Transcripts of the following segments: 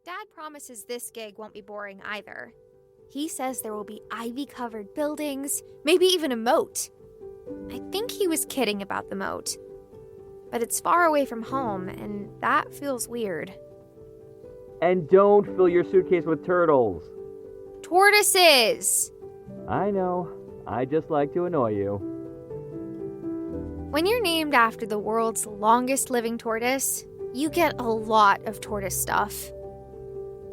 Dad promises this gig won't be boring either. He says there will be ivy-covered buildings, maybe even a moat. I think he was kidding about the moat. But it's far away from home, and that feels weird. And don't fill your suitcase with turtles. Tortoises! I know. I just like to annoy you. When you're named after the world's longest living tortoise, you get a lot of tortoise stuff.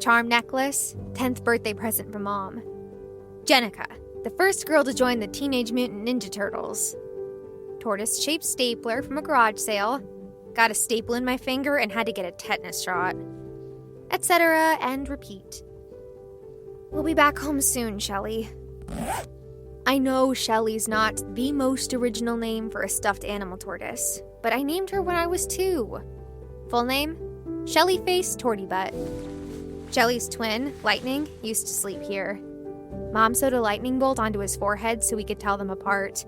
Charm necklace, 10th birthday present from Mom. Jenica, the first girl to join the Teenage Mutant Ninja Turtles. Tortoise-shaped stapler from a garage sale. Got a staple in my finger and had to get a tetanus shot. Etc. and repeat. We'll be back home soon, Shelly. I know Shelly's not the most original name for a stuffed animal tortoise, but I named her when I was 2. Full name? Shelly Face Torty Butt. Shelly's twin, Lightning, used to sleep here. Mom sewed a lightning bolt onto his forehead so we could tell them apart.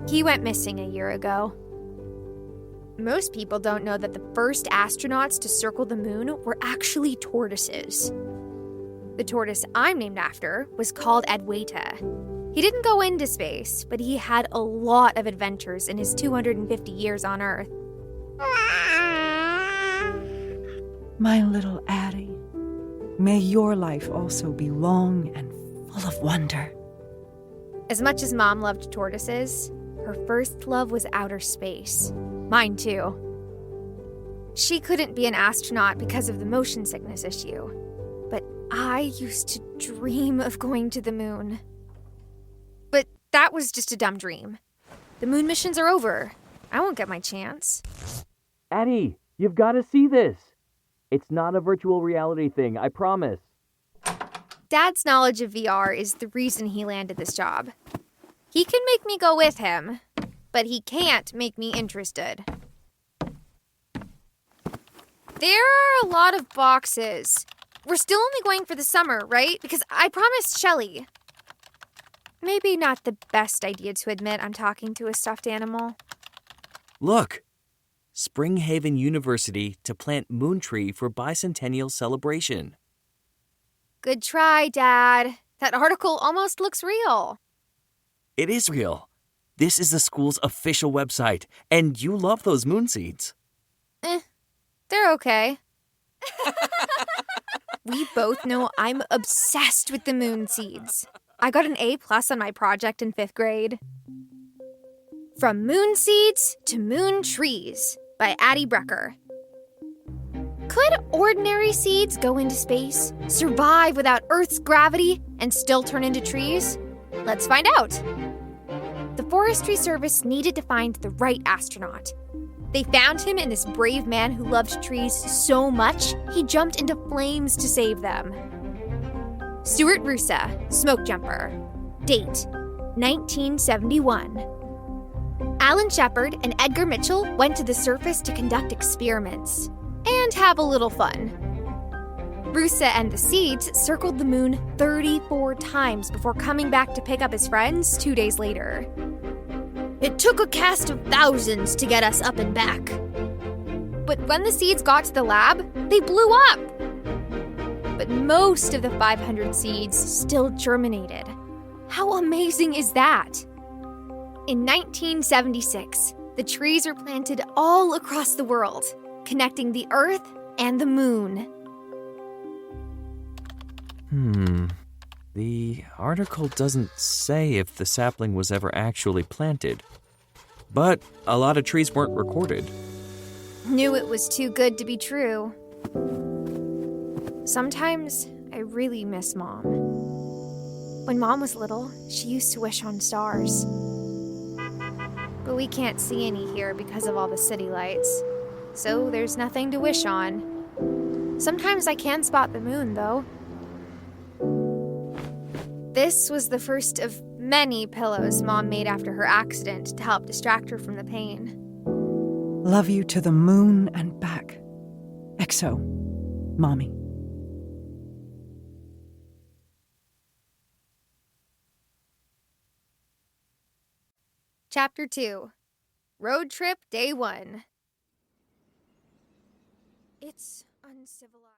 He went missing a year ago. Most people don't know that the first astronauts to circle the moon were actually tortoises. The tortoise I'm named after was called Adwaita. He didn't go into space, but he had a lot of adventures in his 250 years on Earth. My little Addie, may your life also be long and full of wonder. As much as Mom loved tortoises, her first love was outer space. Mine too. She couldn't be an astronaut because of the motion sickness issue, but I used to dream of going to the moon. But that was just a dumb dream. The moon missions are over. I won't get my chance. Addie, you've got to see this. It's not a virtual reality thing, I promise. Dad's knowledge of VR is the reason he landed this job. He can make me go with him, but he can't make me interested. There are a lot of boxes. We're still only going for the summer, right? Because I promised Shelly. Maybe not the best idea to admit I'm talking to a stuffed animal. Look! Springhaven University to plant moon tree for bicentennial celebration. Good try, Dad. That article almost looks real. It is real. This is the school's official website, and you love those moon seeds. They're okay. We both know I'm obsessed with the moon seeds. I got an A+ on my project in 5th grade. From Moon Seeds to Moon Trees by Addie Brecker. Could ordinary seeds go into space, survive without Earth's gravity, and still turn into trees? Let's find out. The Forestry Service needed to find the right astronaut. They found him in this brave man who loved trees so much, he jumped into flames to save them. Stuart Rusa, smoke jumper. Date, 1971. Alan Shepard and Edgar Mitchell went to the surface to conduct experiments and have a little fun. Rusa and the seeds circled the moon 34 times before coming back to pick up his friends 2 days later. It took a cast of thousands to get us up and back. But when the seeds got to the lab, they blew up. But most of the 500 seeds still germinated. How amazing is that? In 1976, the trees were planted all across the world, connecting the Earth and the moon. The article doesn't say if the sapling was ever actually planted. But a lot of trees weren't recorded. Knew it was too good to be true. Sometimes I really miss Mom. When Mom was little, she used to wish on stars. But we can't see any here because of all the city lights. So there's nothing to wish on. Sometimes I can spot the moon, though. This was the first of many pillows Mom made after her accident to help distract her from the pain. Love you to the moon and back. XO, Mommy. Chapter 2. Road Trip Day 1. It's uncivilized.